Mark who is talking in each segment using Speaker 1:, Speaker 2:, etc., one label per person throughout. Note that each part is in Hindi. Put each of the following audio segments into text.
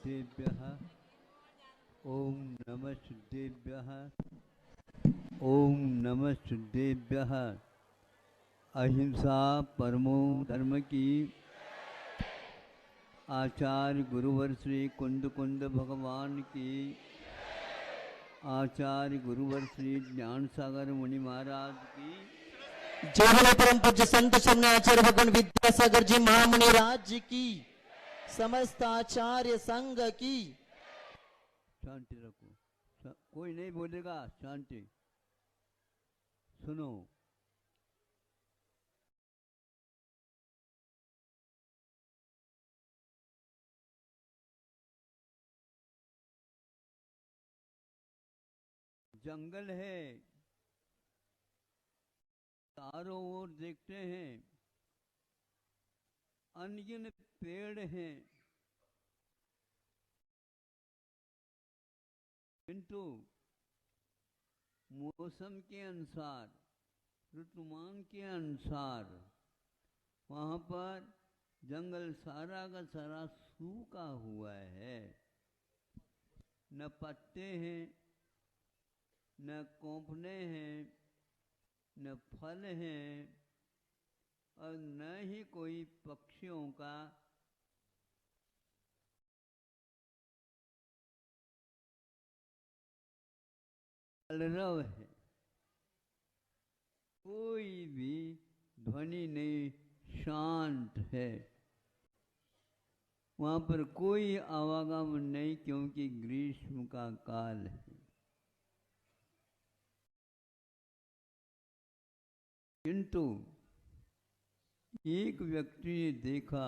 Speaker 1: सिद्धेभ्यः ओम नमः सिद्धेभ्यः ओम नमः सिद्धेभ्यः। अहिंसा परमो धर्म की। आचार्य गुरुवर श्री कुंद कुंद भगवान की। आचार्य गुरुवर श्री ज्ञान सागर मुनि महाराज की।
Speaker 2: जय बोले परम पूज्य संत शरण आचार्य भगवान विद्यासागर जी महामुनि राज्य की। समस्त आचार्य संघ की।
Speaker 1: शांति रखो, कोई नहीं बोलेगा, शांति सुनो। जंगल है, चारों ओर देखते हैं अनगिनत पेड़ हैं, किंतु मौसम के अनुसार, ऋतुमान के अनुसार वहाँ पर जंगल सारा का सारा सूखा हुआ है। न पत्ते हैं, न कोंपने हैं, न फल हैं, और न ही कोई पक्षियों का कलरव है। कोई भी ध्वनि नहीं, शांत है। वहाँ पर कोई आवागमन नहीं, क्योंकि ग्रीष्म का काल है। किंतु एक व्यक्ति ने देखा,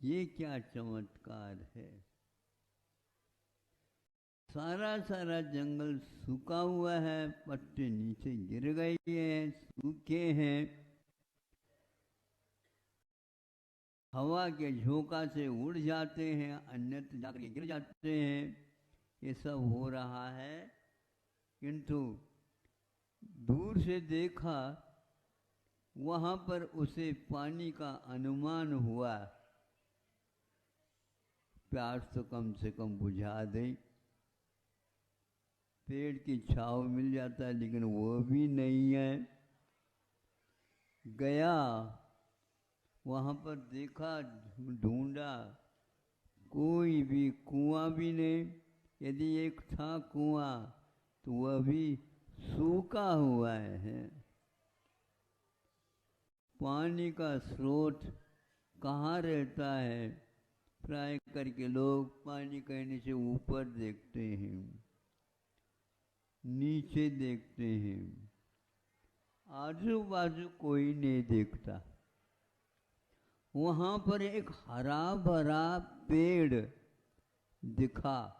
Speaker 1: ये क्या चमत्कार है। सारा सारा जंगल सूखा हुआ है, पत्ते नीचे गिर गए हैं, सूखे हैं, हवा के झोंका से उड़ जाते हैं, अन्यत्र जाकर गिर जाते हैं। ये सब हो रहा है। किंतु दूर से देखा, वहां पर उसे पानी का अनुमान हुआ। प्यास तो कम से कम बुझा दे, पेड़ की छांव मिल जाता है, लेकिन वो भी नहीं है। गया वहां पर देखा, ढूंढा, कोई भी कुआं भी नहीं। यदि एक था कुआं तो वह भी सूखा हुआ है। पानी का स्रोत कहाँ रहता है? प्राय करके लोग पानी कहने से ऊपर देखते हैं, नीचे देखते हैं, आजू बाजू कोई नहीं देखता। वहां पर एक हरा भरा पेड़ दिखा।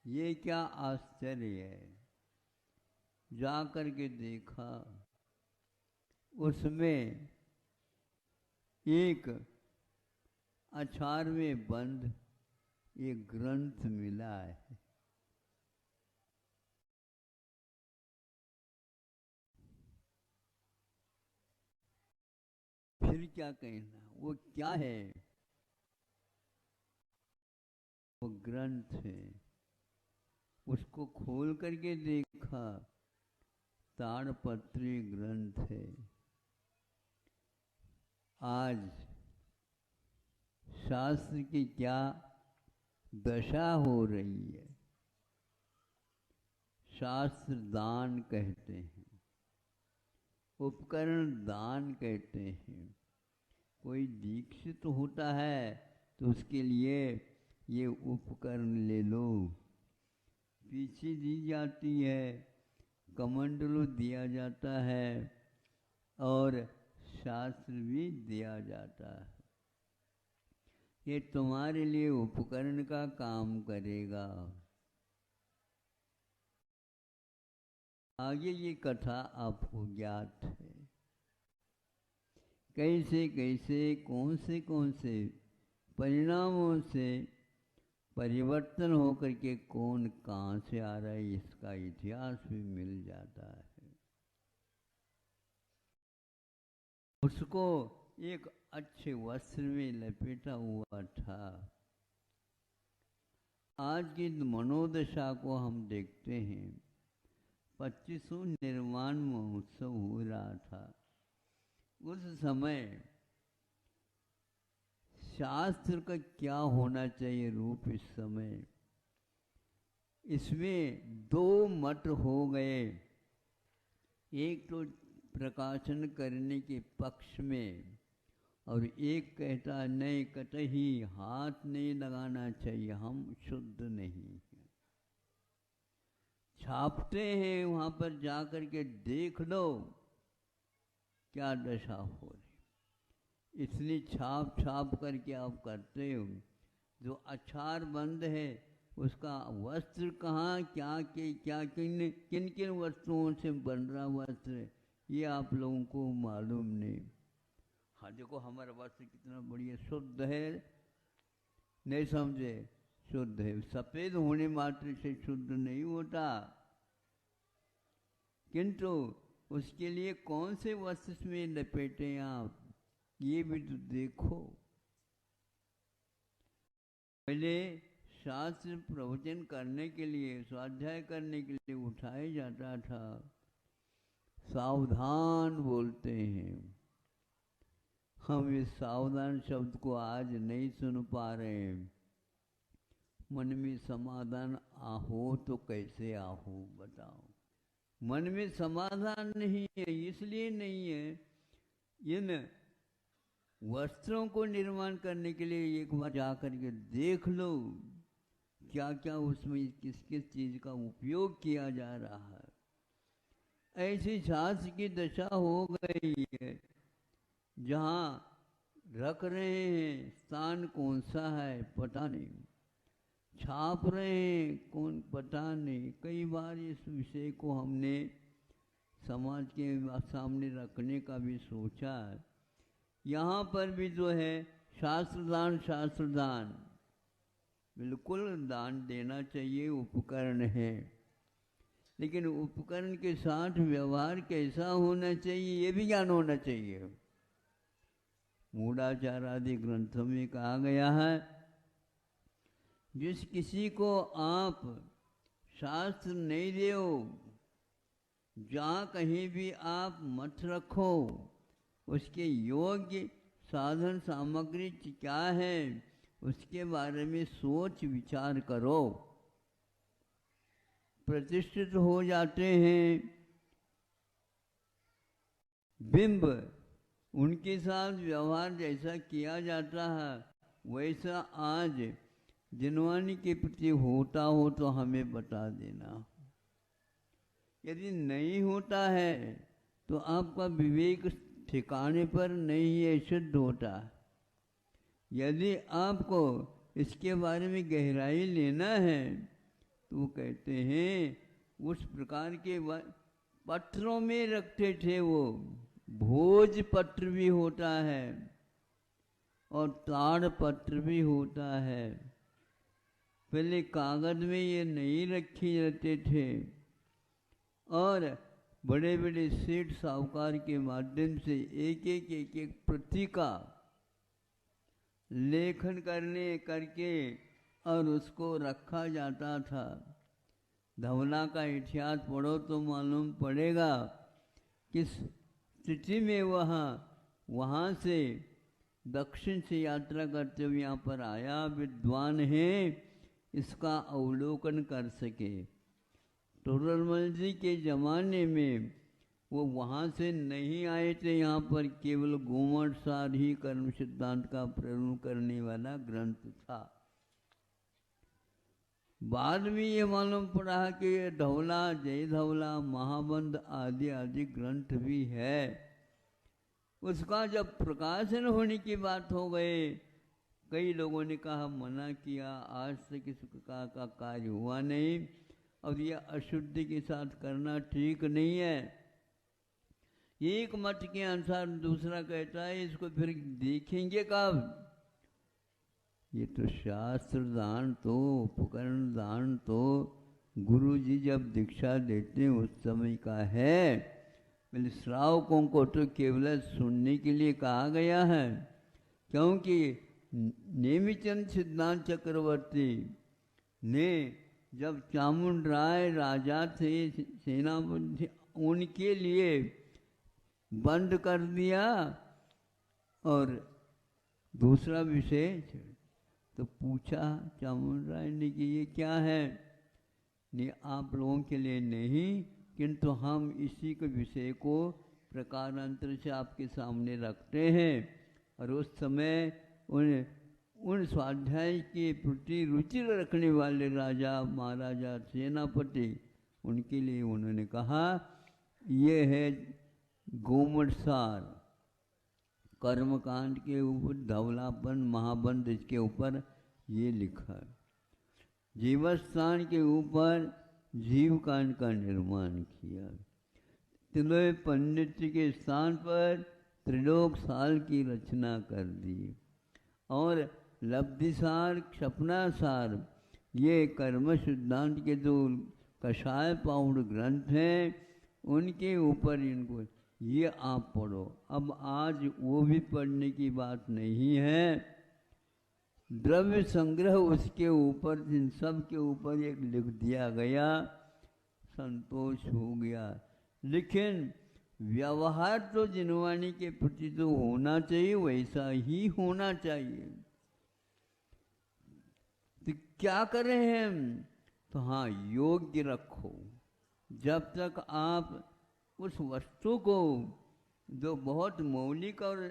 Speaker 1: ये क्या आश्चर्य है। जाकर के देखा, उसमें एक अचार में बंद एक ग्रंथ मिला है। फिर क्या कहना, वो क्या है? वो ग्रंथ है। उसको खोल करके देखा, ताड़पत्री ग्रंथ है। आज शास्त्र की क्या दशा हो रही है। शास्त्र दान कहते हैं, उपकरण दान कहते हैं। कोई दीक्षित होता है तो उसके लिए ये उपकरण ले लो, पीछे दी जाती है, कमंडलू दिया जाता है, और शास्त्र भी दिया जाता है। ये तुम्हारे लिए उपकरण का काम करेगा। आगे ये कथा आपको ज्ञात है। कैसे कैसे कौन से परिणामों से परिवर्तन होकर के कौन कहाँ से आ रहा है, इसका इतिहास भी मिल जाता है। उसको एक अच्छे वस्त्र में लपेटा हुआ था। आज की मनोदशा को हम देखते हैं। 25वां निर्वाण महोत्सव हो रहा था। उस समय शास्त्र का क्या होना चाहिए रूप, इस समय इसमें दो मत हो गए। एक तो प्रकाशन करने के पक्ष में, और एक कहता नहीं, कतई हाथ नहीं लगाना चाहिए, हम शुद्ध नहीं हैं। छापते हैं, वहां पर जाकर के देख लो क्या दशा हो रही। इतनी छाप छाप करके आप करते हो। जो अक्षार बंद है उसका वस्त्र कहाँ, क्या किन किन वस्तुओं से बन रहा वस्त्र है, ये आप लोगों को मालूम नहीं। हाँ देखो हमारा वस्त्र कितना बढ़िया शुद्ध है, नहीं समझे, शुद्ध है। सफेद होने मात्र से शुद्ध नहीं होता, किंतु उसके लिए कौन से वस्त्र में लपेटे आप, ये भी तो देखो। पहले शास्त्र प्रवचन करने के लिए, स्वाध्याय करने के लिए उठाया जाता था। सावधान बोलते हैं, हम इस सावधान शब्द को आज नहीं सुन पा रहे हैं। मन में समाधान आहो तो कैसे आहो बताओ। मन में समाधान नहीं है, इसलिए नहीं है, इन वस्त्रों को निर्माण करने के लिए एक बार जाकर के देख लो क्या क्या उसमें किस किस चीज का उपयोग किया जा रहा है। ऐसी शास्त्र की दशा हो गई है, जहाँ रख रहे हैं स्थान कौन सा है पता नहीं, छाप रहे हैं कौन पता नहीं। कई बार इस विषय को हमने समाज के सामने रखने का भी सोचा है। यहाँ पर भी जो है शास्त्रदान बिल्कुल दान देना चाहिए, उपकरण है, लेकिन उपकरण के साथ व्यवहार कैसा होना चाहिए ये भी ज्ञान होना चाहिए। मूढ़ाचार आदि ग्रंथों में कहा गया है, जिस किसी को आप शास्त्र नहीं दो, जहाँ कहीं भी आप मत रखो, उसके योग्य साधन सामग्री क्या है उसके बारे में सोच विचार करो। प्रतिष्ठित हो जाते हैं बिंब, उनके साथ व्यवहार जैसा किया जाता है वैसा आज जिनवानी के प्रति होता हो तो हमें बता देना। यदि नहीं होता है तो आपका विवेक ठिकाने पर नहीं है, शुद्ध होता है। यदि आपको इसके बारे में गहराई लेना है तो वो कहते हैं उस प्रकार के पत्रों में रखते थे। वो भोज पत्र भी होता है और ताड़ पत्र भी होता है। पहले कागज में ये नहीं रखे रहते थे और बड़े बड़े सेठ साहूकार के माध्यम से एक एक प्रति का लेखन करके और उसको रखा जाता था। धवला का इतिहास पढ़ो तो मालूम पड़ेगा किस स्थिति में वहाँ से दक्षिण से यात्रा करते हुए यहाँ पर आया। विद्वान है इसका अवलोकन कर सके। टोडरमल जी के ज़माने में वो वहाँ से नहीं आए थे, यहाँ पर केवल गोमठ सार ही कर्म सिद्धांत का प्रयोग करने वाला ग्रंथ था। बाद में ये मालूम पड़ा कि ये धवला, जय धवला, महाबंध आदि आदि ग्रंथ भी है। उसका जब प्रकाशन होने की बात हो गए, कई लोगों ने कहा मना किया, आज तक इस प्रकार का कार्य हुआ नहीं और यह अशुद्धि के साथ करना ठीक नहीं है। एक मत के अनुसार दूसरा कहता है इसको फिर देखेंगे कब। ये तो शास्त्र दान तो, उपकरण दान तो गुरु जी जब दीक्षा देते हैं उस समय का है। श्रावकों को तो केवल सुनने के लिए कहा गया है, क्योंकि नेमिचंद सिद्धांत चक्रवर्ती ने जब चामुंड राय राजा थे, सेनापति, उनके लिए बंद कर दिया और दूसरा विषय तो पूछा चामुंड राय ने कि ये क्या है? नहीं, आप लोगों के लिए नहीं, किंतु हम इसी के विषय को प्रकारांतर से आपके सामने रखते हैं। और उस समय उन स्वाध्याय के प्रति रुचि रखने वाले राजा, महाराजा, सेनापति, उनके लिए उन्होंने कहा ये है गोमटसार, कर्मकांड के ऊपर धवलापन महाबंध, इसके ऊपर ये लिखा है। जीवस्थान के ऊपर जीवकांड का निर्माण किया। त्रिलोक पंडित के स्थान पर त्रिलोक साल की रचना कर दी। और लब्धिसार, क्षपनासार, ये कर्म सिद्धांत के जो कषाय पाउड ग्रंथ हैं, उनके ऊपर इनको ये आप पढ़ो। अब आज वो भी पढ़ने की बात नहीं है। द्रव्य संग्रह उसके ऊपर, इन सब के ऊपर एक लिख दिया गया, संतोष हो गया। लेकिन व्यवहार तो जिनवाणी के प्रति तो होना चाहिए, वैसा ही होना चाहिए। तो क्या करें हम? तो हाँ, योग्य रखो। जब तक आप उस वस्तु को जो बहुत मौलिक और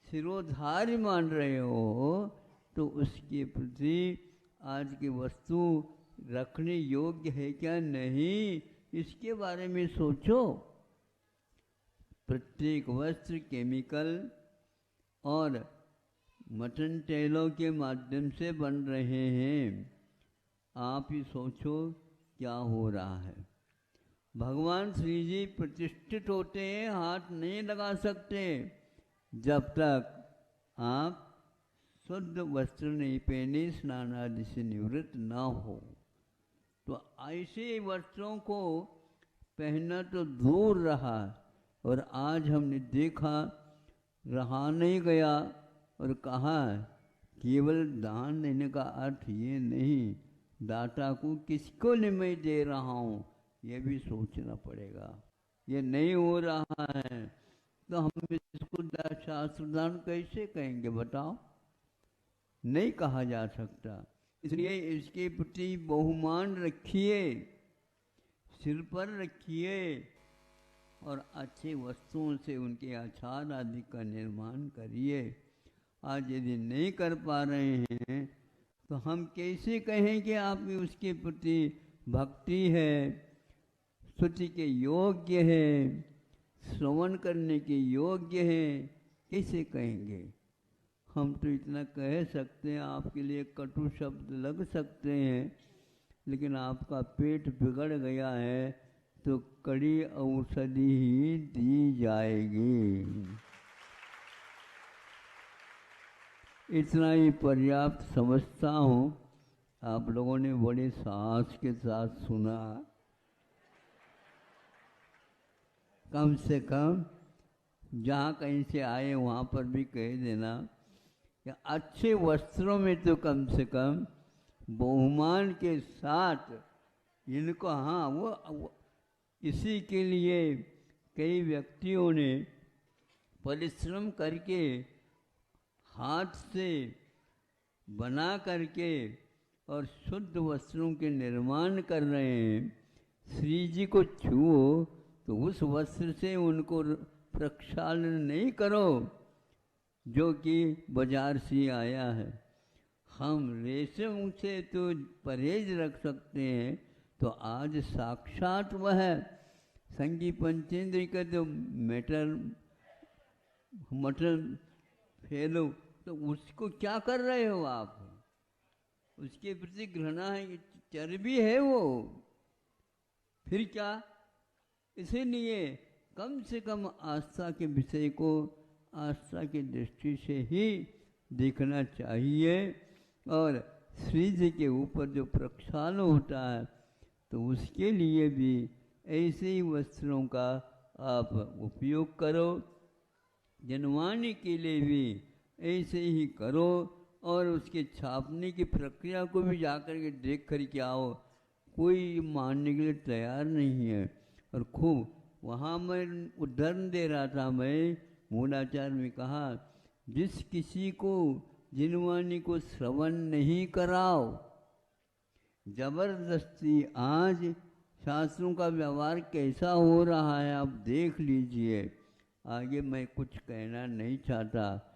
Speaker 1: शिरोधार्य मान रहे हो, तो उसके प्रति आज की वस्तु रखने योग्य है क्या नहीं, इसके बारे में सोचो। प्रत्येक वस्त्र केमिकल और मटन तेलों के माध्यम से बन रहे हैं। आप ही सोचो क्या हो रहा है। भगवान श्री जी प्रतिष्ठित होते हैं, हाथ नहीं लगा सकते जब तक आप शुद्ध वस्त्र नहीं पहने, स्नान आदि से निवृत्त ना हो। तो ऐसे वस्त्रों को पहनना तो दूर रहा, और आज हमने देखा रहा नहीं गया। और कहा केवल दान देने का अर्थ ये नहीं, दाता को किसको मैं दे रहा हूँ, ये भी सोचना पड़ेगा। ये नहीं हो रहा है तो हम इसको शास्त्र दान कैसे कहेंगे बताओ? नहीं कहा जा सकता। इसलिए इसके प्रति बहुमान रखिए, सिर पर रखिए, और अच्छे वस्तुओं से उनके आचार आदि का निर्माण करिए। आज यदि नहीं कर पा रहे हैं तो हम कैसे कहें कि आपकी उसके प्रति भक्ति है, स्तुति के योग्य है, श्रवण करने के योग्य है? कैसे कहेंगे? हम तो इतना कह सकते हैं, आपके लिए कटु शब्द लग सकते हैं, लेकिन आपका पेट बिगड़ गया है तो कड़ी औषधि ही दी जाएगी। इतना ही पर्याप्त समझता हूँ। आप लोगों ने बड़े साहस के साथ सुना। कम से कम जहाँ कहीं से आए वहाँ पर भी कह देना कि अच्छे वस्त्रों में तो कम से कम बहुमान के साथ इनको, हाँ वो इसी के लिए कई व्यक्तियों ने परिश्रम करके हाथ से बना करके और शुद्ध वस्त्रों के निर्माण कर रहे हैं। श्री जी को छुओ तो उस वस्त्र से उनको प्रक्षालन नहीं करो जो कि बाजार से आया है। हम रेशम से तो परहेज रख सकते हैं, तो आज साक्षात वह संगी पंचेंद्र का जो मटन फैलो, तो उसको क्या कर रहे हो आप? उसके प्रति घृणा है, चर्बी है वो, फिर क्या? इसीलिए कम से कम आस्था के विषय को आस्था की दृष्टि से ही देखना चाहिए। और श्री जी के ऊपर जो प्रक्षालन होता है तो उसके लिए भी ऐसे ही वस्त्रों का आप उपयोग करो। जनवाणी के लिए भी ऐसे ही करो, और उसके छापने की प्रक्रिया को भी जाकर के देख कर के आओ। कोई मानने के लिए तैयार नहीं है। और खूब वहाँ मैं उदाहरण दे रहा था, मैं मूलाचार्य में कहा, जिस किसी को जिनवानी को श्रवण नहीं कराओ, जबरदस्ती आज शास्त्रों का व्यवहार कैसा हो रहा है आप देख लीजिए। आगे मैं कुछ कहना नहीं चाहता।